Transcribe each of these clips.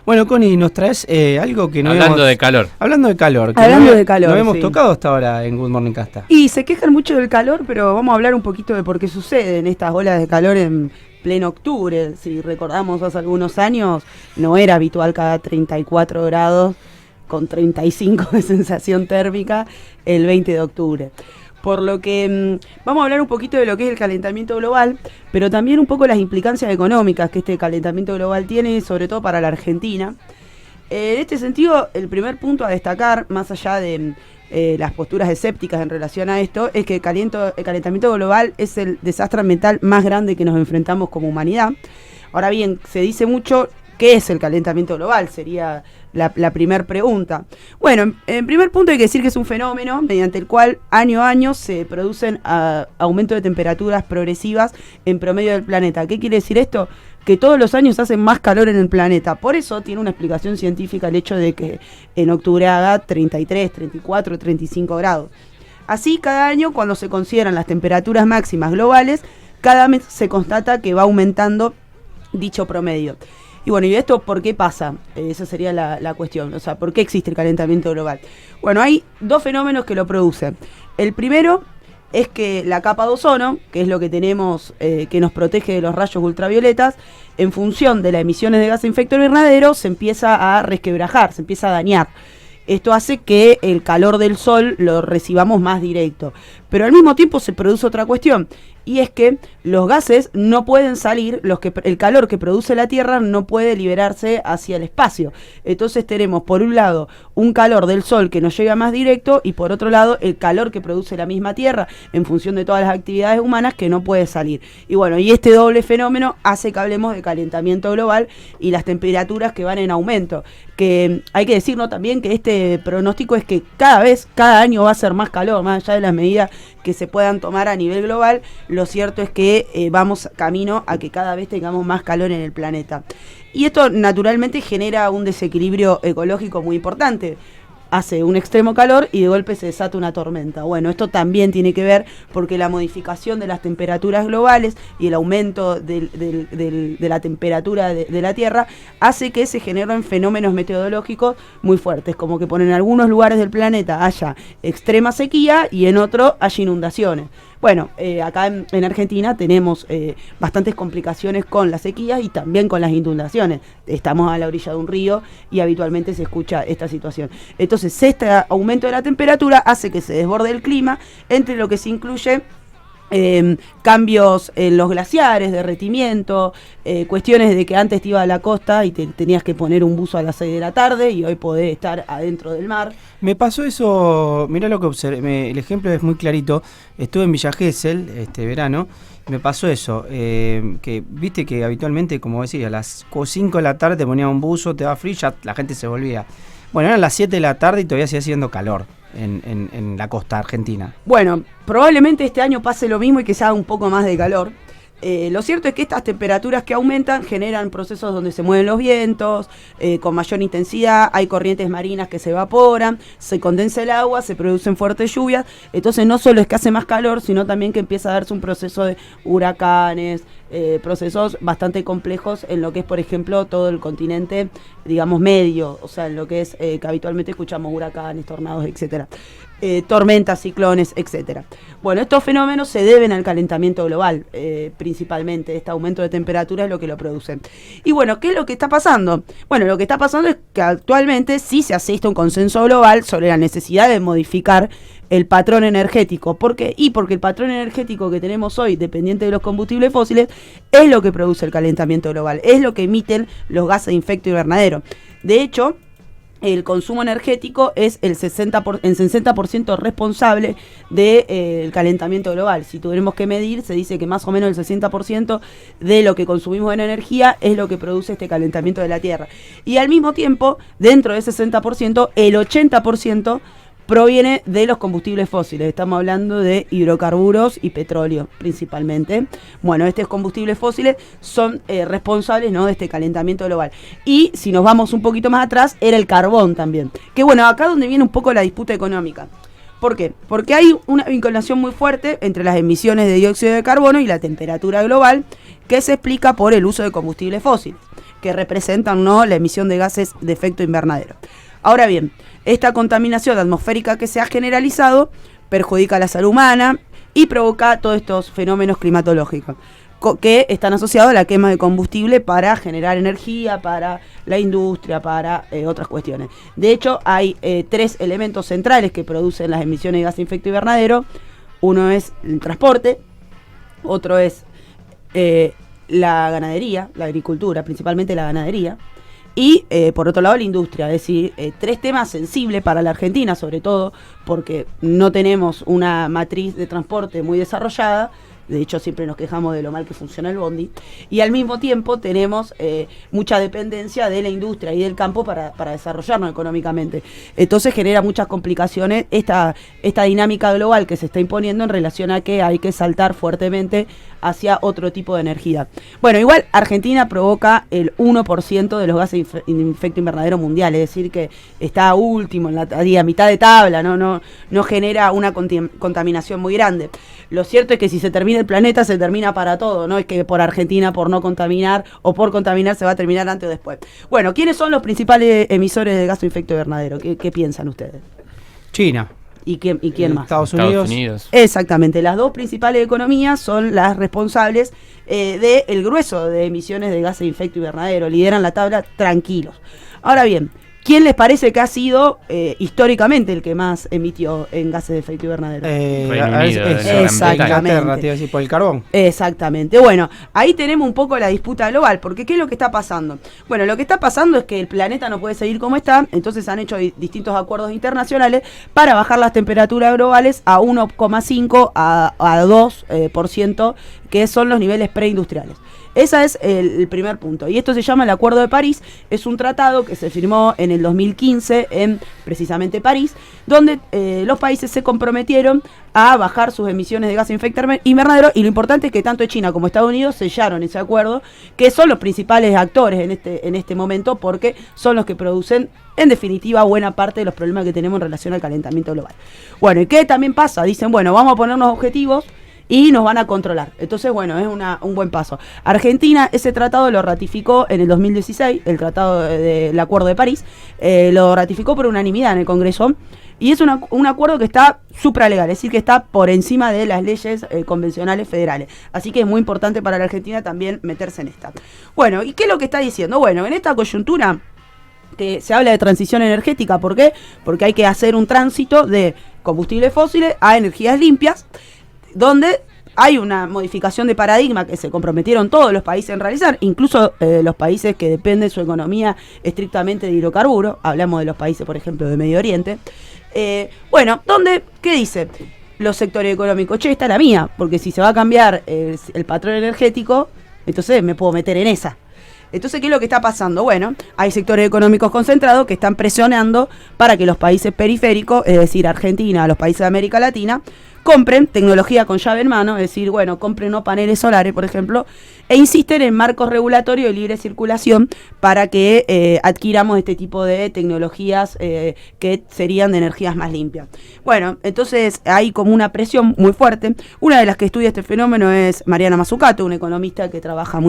Bueno, Connie, nos traes algo que no Hablando de calor. Hablando de calor. No hemos tocado hasta ahora en Good Morning Casta. Y se quejan mucho del calor, pero vamos a hablar un poquito de por qué suceden estas olas de calor en pleno octubre. Si recordamos hace algunos años, no era habitual cada 34 grados con 35 de sensación térmica el 20 de octubre. Por lo que vamos a hablar un poquito de lo que es el calentamiento global, pero también un poco las implicancias económicas que este calentamiento global tiene, sobre todo para la Argentina. En este sentido, el primer punto a destacar, más allá de las posturas escépticas en relación a esto, es que el calentamiento global es el desastre ambiental más grande que nos enfrentamos como humanidad. Ahora bien, se dice mucho, ¿qué es el calentamiento global? Sería la primera pregunta. Bueno, en primer punto hay que decir que es un fenómeno mediante el cual año a año se producen aumentos de temperaturas progresivas en promedio del planeta. ¿Qué quiere decir esto? Que todos los años hace más calor en el planeta. Por eso tiene una explicación científica el hecho de que en octubre haga 33, 34, 35 grados. Así, cada año, cuando se consideran las temperaturas máximas globales, cada mes se constata que va aumentando dicho promedio. Y bueno, ¿y esto por qué pasa? Esa sería la cuestión. O sea, ¿por qué existe el calentamiento global? Bueno, hay dos fenómenos que lo producen. El primero es que la capa de ozono, que es lo que tenemos, que nos protege de los rayos ultravioletas, en función de las emisiones de gas de efecto invernadero, se empieza a resquebrajar, se empieza a dañar. Esto hace que el calor del sol lo recibamos más directo. Pero al mismo tiempo se produce otra cuestión, y es que los gases no pueden salir, el calor que produce la Tierra no puede liberarse hacia el espacio. Entonces tenemos, por un lado, un calor del sol que nos llega más directo, y por otro lado, el calor que produce la misma Tierra, en función de todas las actividades humanas, que no puede salir. Y bueno, y este doble fenómeno hace que hablemos de calentamiento global y las temperaturas que van en aumento. Que hay que decirnos también que este pronóstico es que cada año va a ser más calor, más allá de las medidas que se puedan tomar a nivel global. Lo cierto es que vamos camino a que cada vez tengamos más calor en el planeta. Y esto naturalmente genera un desequilibrio ecológico muy importante. Hace un extremo calor y de golpe se desata una tormenta. Bueno, esto también tiene que ver porque la modificación de las temperaturas globales y el aumento de la temperatura de la Tierra hace que se generen fenómenos meteorológicos muy fuertes, como que en algunos lugares del planeta haya extrema sequía y en otros haya inundaciones. Bueno, acá en Argentina tenemos bastantes complicaciones con las sequías y también con las inundaciones. Estamos a la orilla de un río y habitualmente se escucha esta situación. Entonces, este aumento de la temperatura hace que se desborde el clima, entre lo que se incluye cambios en los glaciares, derretimiento, cuestiones de que antes te iba a la costa y tenías que poner un buzo a las 6 de la tarde y hoy podés estar adentro del mar. Me pasó eso, mirá lo que observé, el ejemplo es muy clarito. Estuve en Villa Gesell este verano, me pasó eso, que viste que habitualmente, como decía, a las 5 de la tarde te ponía un buzo, te daba frío, ya la gente se volvía. Bueno, eran las 7 de la tarde y todavía sigue haciendo calor en la costa argentina. Bueno, probablemente este año pase lo mismo y que se haga un poco más de calor. Lo cierto es que estas temperaturas que aumentan generan procesos donde se mueven los vientos con mayor intensidad, hay corrientes marinas que se evaporan, se condensa el agua, se producen fuertes lluvias. Entonces no solo es que hace más calor, sino también que empieza a darse un proceso de huracanes, procesos bastante complejos en lo que es, por ejemplo, todo el continente, digamos, medio, o sea, en lo que es que habitualmente escuchamos huracanes, tornados, etcétera. Tormentas, ciclones, etcétera. Bueno, estos fenómenos se deben al calentamiento global, principalmente. Este aumento de temperatura es lo que lo produce. Y bueno, ¿qué es lo que está pasando? Bueno, lo que está pasando es que actualmente sí se asiste a un consenso global sobre la necesidad de modificar el patrón energético. ¿Por qué? Y porque el patrón energético que tenemos hoy, dependiente de los combustibles fósiles, es lo que produce el calentamiento global, es lo que emiten los gases de efecto invernadero. De hecho, el consumo energético es el 60% responsable del calentamiento global. Si tuviéramos que medir, se dice que más o menos el 60% de lo que consumimos en energía es lo que produce este calentamiento de la Tierra. Y al mismo tiempo, dentro de ese 60%, el 80% proviene de los combustibles fósiles. Estamos hablando de hidrocarburos y petróleo principalmente. Bueno, estos combustibles fósiles son responsables, ¿no?, de este calentamiento global. Y si nos vamos un poquito más atrás, era el carbón también. Que bueno, acá donde viene un poco la disputa económica. ¿Por qué? Porque hay una vinculación muy fuerte entre las emisiones de dióxido de carbono y la temperatura global, que se explica por el uso de combustibles fósiles. que representan, ¿no?, la emisión de gases de efecto invernadero. Ahora bien, esta contaminación atmosférica que se ha generalizado perjudica a la salud humana y provoca todos estos fenómenos climatológicos que están asociados a la quema de combustible para generar energía, para la industria, para otras cuestiones. De hecho, hay 3 elementos centrales que producen las emisiones de gas de efecto invernadero. Uno es el transporte, otro es la ganadería, la agricultura, principalmente la ganadería, y por otro lado la industria. Es decir, 3 temas sensibles para la Argentina, sobre todo porque no tenemos una matriz de transporte muy desarrollada. De hecho, siempre nos quejamos de lo mal que funciona el bondi. Y al mismo tiempo tenemos mucha dependencia de la industria y del campo para desarrollarnos económicamente. Entonces genera muchas complicaciones esta dinámica global que se está imponiendo en relación a que hay que saltar fuertemente hacia otro tipo de energía. Bueno, igual Argentina provoca el 1% de los gases de efecto invernadero mundial, es decir que está último, a mitad de tabla, no genera una contaminación muy grande. Lo cierto es que si se termina el planeta, se termina para todo, no es que por Argentina, por no contaminar o por contaminar, se va a terminar antes o después. Bueno, ¿quiénes son los principales emisores de gases de efecto invernadero? ¿Qué piensan ustedes? China. ¿Y quién más? Estados Unidos. Exactamente, las 2 principales economías son las responsables del grueso de emisiones de gases de efecto invernadero, lideran la tabla tranquilos. Ahora bien, ¿quién les parece que ha sido históricamente el que más emitió en gases de efecto invernadero? Reino Unido, exactamente. Te iba a decir, por el carbón. Exactamente. Bueno, ahí tenemos un poco la disputa global, porque ¿qué es lo que está pasando? Bueno, lo que está pasando es que el planeta no puede seguir como está, entonces han hecho distintos acuerdos internacionales para bajar las temperaturas globales a 1,5 a 2%, que son los niveles preindustriales. Ese es el primer punto. Y esto se llama el Acuerdo de París. Es un tratado que se firmó en el 2015 en precisamente París, donde los países se comprometieron a bajar sus emisiones de gases de efecto invernadero. Y lo importante es que tanto China como Estados Unidos sellaron ese acuerdo, que son los principales actores en este momento, porque son los que producen, en definitiva, buena parte de los problemas que tenemos en relación al calentamiento global. Bueno, ¿y qué también pasa? Dicen, bueno, vamos a ponernos objetivos y nos van a controlar. Entonces, bueno, es un buen paso. Argentina, ese tratado lo ratificó en el 2016, el tratado del Acuerdo de París, lo ratificó por unanimidad en el Congreso, y es un acuerdo que está supralegal, es decir, que está por encima de las leyes convencionales federales. Así que es muy importante para la Argentina también meterse en esta. Bueno, ¿y qué es lo que está diciendo? Bueno, en esta coyuntura que se habla de transición energética, ¿por qué? Porque hay que hacer un tránsito de combustibles fósiles a energías limpias, donde hay una modificación de paradigma que se comprometieron todos los países en realizar, incluso los países que dependen su economía estrictamente de hidrocarburos. Hablamos de los países, por ejemplo, de Medio Oriente. Bueno, donde, ¿qué dice? Los sectores económicos, esta es la mía, porque si se va a cambiar el patrón energético, entonces me puedo meter en esa. Entonces, ¿qué es lo que está pasando? Bueno, hay sectores económicos concentrados que están presionando para que los países periféricos, es decir, Argentina, los países de América Latina, compren tecnología con llave en mano, es decir, bueno, compren no paneles solares, por ejemplo, e insisten en marcos regulatorios de libre circulación para que adquiramos este tipo de tecnologías que serían de energías más limpias. Bueno, entonces hay como una presión muy fuerte. Una de las que estudia este fenómeno es Mariana Mazzucato, una economista que trabaja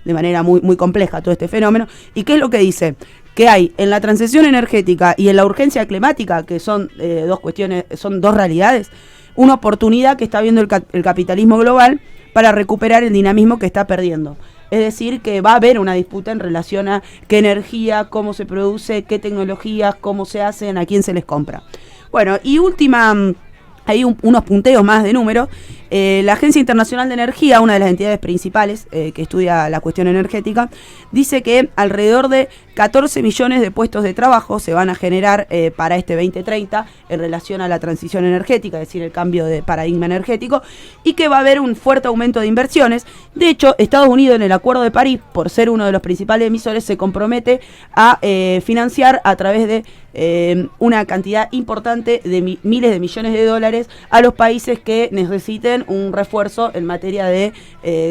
de manera muy compleja todo este fenómeno. ¿Y qué es lo que dice? Que hay en la transición energética y en la urgencia climática, que son dos cuestiones, son dos realidades, una oportunidad que está viendo el capitalismo global para recuperar el dinamismo que está perdiendo. Es decir, que va a haber una disputa en relación a qué energía, cómo se produce, qué tecnologías, cómo se hacen, a quién se les compra. Bueno, y última, hay unos punteos más de números. La Agencia Internacional de Energía, una de las entidades principales que estudia la cuestión energética, dice que alrededor de 14 millones de puestos de trabajo se van a generar para este 2030 en relación a la transición energética, es decir, el cambio de paradigma energético, y que va a haber un fuerte aumento de inversiones. De hecho, Estados Unidos, en el Acuerdo de París, por ser uno de los principales emisores, se compromete a financiar a través de una cantidad importante de miles de millones de dólares a los países que necesiten un refuerzo en materia de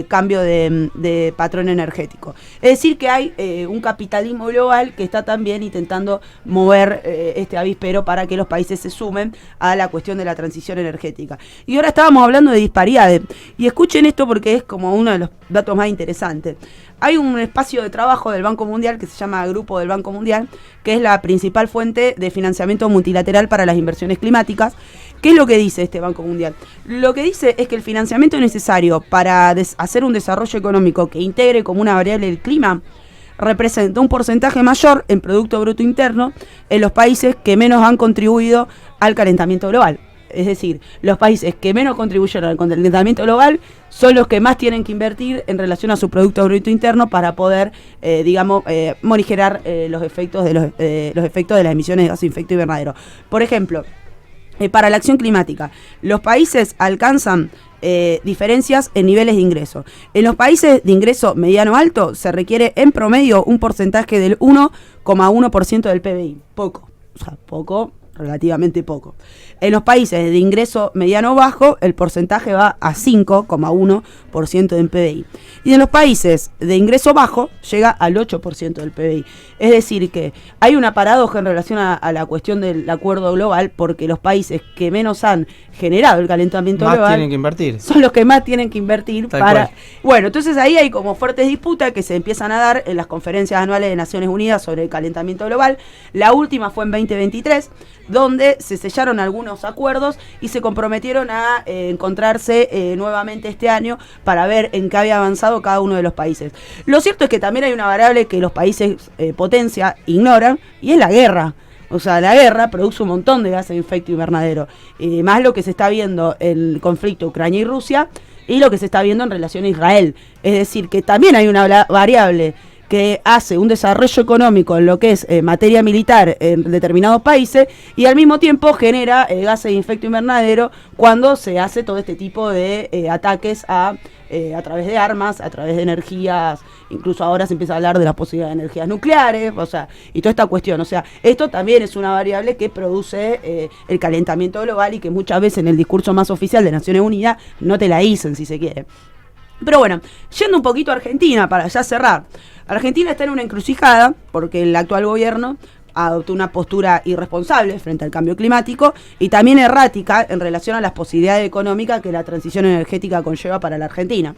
cambio de patrón energético. Es decir, que hay un capitalismo global que está también intentando mover este avispero para que los países se sumen a la cuestión de la transición energética. Y ahora estábamos hablando de disparidades, y escuchen esto porque es como uno de los datos más interesantes. hay un espacio de trabajo del Banco Mundial que se llama Grupo del Banco Mundial, que es la principal fuente de financiamiento multilateral para las inversiones climáticas. ¿Qué es lo que dice este Banco Mundial? Lo que dice es que el financiamiento necesario para hacer un desarrollo económico que integre como una variable el clima representa un porcentaje mayor en Producto Bruto Interno en los países que menos han contribuido al calentamiento global. Es decir, los países que menos contribuyen al calentamiento global son los que más tienen que invertir en relación a su Producto Bruto Interno para poder, morigerar los efectos de los efectos de las emisiones de gases de efecto invernadero. Por ejemplo, para la acción climática, los países alcanzan diferencias en niveles de ingreso. En los países de ingreso mediano-alto se requiere en promedio un porcentaje del 1,1% del PBI. Poco, o sea, poco, relativamente poco. En los países de ingreso mediano-bajo, el porcentaje va a 5,1% del PBI. Y en los países de ingreso bajo, llega al 8% del PBI. Es decir, que hay una paradoja en relación a la cuestión del acuerdo global, porque los países que menos han generado el calentamiento más global tienen que invertir. Son los que más tienen que invertir Tal para... cual. Bueno, entonces ahí hay como fuertes disputas que se empiezan a dar en las conferencias anuales de Naciones Unidas sobre el calentamiento global. La última fue en 2023, donde se sellaron algunos acuerdos y se comprometieron a encontrarse nuevamente este año para ver en qué había avanzado cada uno de los países. Lo cierto es que también hay una variable que los países potencia ignoran, y es la guerra. O sea, la guerra produce un montón de gases de efecto invernadero, más lo que se está viendo en el conflicto Ucrania y Rusia y lo que se está viendo en relación a Israel. Es decir, que también hay una variable que hace un desarrollo económico en lo que es materia militar en determinados países y al mismo tiempo genera gases de efecto invernadero cuando se hace todo este tipo de ataques a través de armas, a través de energías, incluso ahora se empieza a hablar de la posibilidad de energías nucleares, o sea, y toda esta cuestión. O sea, esto también es una variable que produce el calentamiento global y que muchas veces en el discurso más oficial de Naciones Unidas no te la dicen, si se quiere. Pero bueno, yendo un poquito a Argentina, para ya cerrar. Argentina está en una encrucijada porque el actual gobierno adoptó una postura irresponsable frente al cambio climático y también errática en relación a las posibilidades económicas que la transición energética conlleva para la Argentina.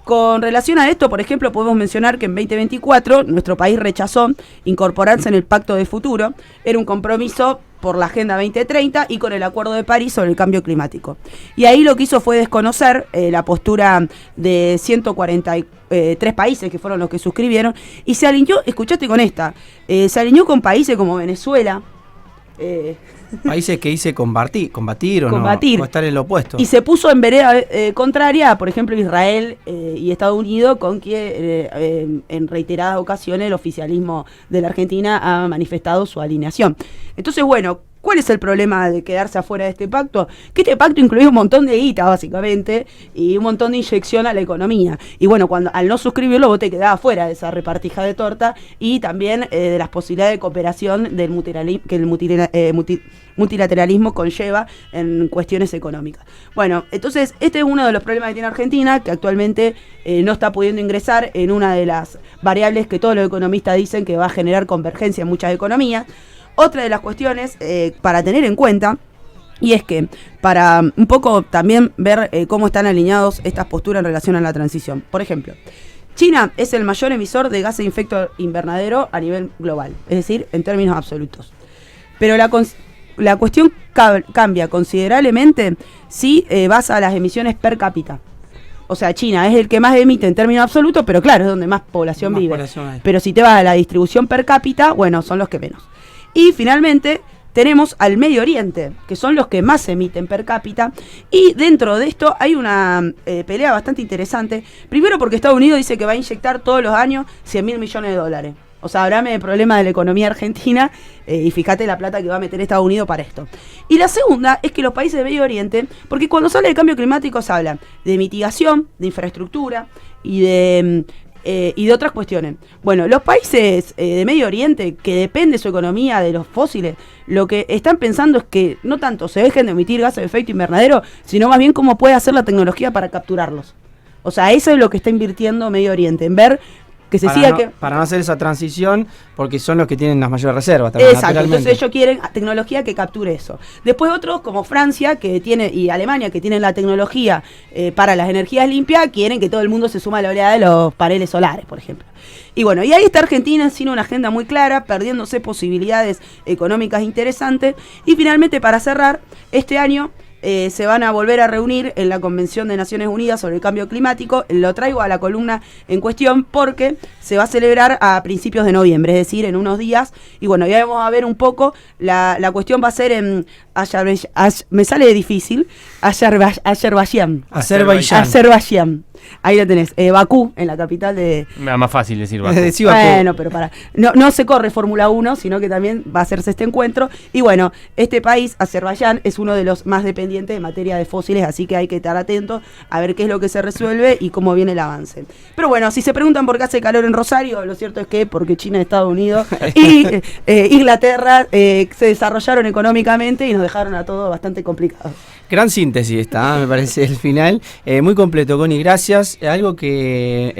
Con relación a esto, por ejemplo, podemos mencionar que en 2024 nuestro país rechazó incorporarse en el Pacto de Futuro. Era un compromiso por la Agenda 2030 y con el Acuerdo de París sobre el cambio climático. Y ahí lo que hizo fue desconocer la postura de 143 países que fueron los que suscribieron y se alineó, escuchaste con esta, se alineó con países como Venezuela, países que dice combatir o no, o estar en lo opuesto. Y se puso en vereda contraria, por ejemplo, Israel y Estados Unidos, con que en reiteradas ocasiones el oficialismo de la Argentina ha manifestado su alineación. Entonces, bueno, ¿cuál es el problema de quedarse afuera de este pacto? Que este pacto incluye un montón de guita, básicamente, y un montón de inyección a la economía. Y bueno, cuando al no suscribirlo, vos te quedabas fuera de esa repartija de torta y también de las posibilidades de cooperación del multilateralismo conlleva en cuestiones económicas. Bueno, entonces este es uno de los problemas que tiene Argentina, que actualmente no está pudiendo ingresar en una de las variables que todos los economistas dicen que va a generar convergencia en muchas economías. Otra de las cuestiones para tener en cuenta, y es que para un poco también ver cómo están alineados estas posturas en relación a la transición. Por ejemplo, China es el mayor emisor de gases de efecto invernadero a nivel global, es decir, en términos absolutos. Pero la cuestión cambia considerablemente si vas a las emisiones per cápita. O sea, China es el que más emite en términos absolutos, pero claro, es donde más población vive. Pero si te vas a la distribución per cápita, bueno, son los que menos. Y finalmente tenemos al Medio Oriente, que son los que más emiten per cápita. Y dentro de esto hay una pelea bastante interesante. Primero porque Estados Unidos dice que va a inyectar todos los años 100.000 millones de dólares. O sea, hablame del problema de la economía argentina y fíjate la plata que va a meter Estados Unidos para esto. Y la segunda es que los países de Medio Oriente, porque cuando se habla de cambio climático se habla de mitigación, de infraestructura y de otras cuestiones. Bueno, los países de Medio Oriente, que depende su economía de los fósiles, lo que están pensando es que no tanto se dejen de emitir gases de efecto invernadero, sino más bien cómo puede hacer la tecnología para capturarlos. O sea, eso es lo que está invirtiendo Medio Oriente, en ver que se para siga no, que... para no hacer esa transición, porque son los que tienen las mayores reservas también. Exacto, entonces ellos quieren tecnología que capture eso. Después otros, como Francia que tiene y Alemania, que tienen la tecnología para las energías limpias, quieren que todo el mundo se suma a la oleada de los paneles solares, por ejemplo. Y bueno, y ahí está Argentina sin una agenda muy clara, perdiéndose posibilidades económicas interesantes. Y finalmente, para cerrar, este año se van a volver a reunir en la Convención de Naciones Unidas sobre el Cambio Climático. Lo traigo a la columna en cuestión porque se va a celebrar a principios de noviembre, es decir, en unos días. Y bueno, ya vamos a ver un poco, la cuestión va a ser en me sale difícil, Azerbaiyán. Ahí lo tenés, Bakú, en la capital de... Más fácil decir Bakú. Bueno, pero no se corre Fórmula 1, sino que también va a hacerse este encuentro. Y bueno, este país, Azerbaiyán, es uno de los más dependientes en materia de fósiles, así que hay que estar atentos a ver qué es lo que se resuelve y cómo viene el avance. Pero bueno, si se preguntan por qué hace calor en Rosario, lo cierto es que porque China, Estados Unidos y Inglaterra se desarrollaron económicamente y nos dejaron a todos bastante complicados. Gran síntesis esta, me parece, el final. Muy completo, Connie, gracias. Algo que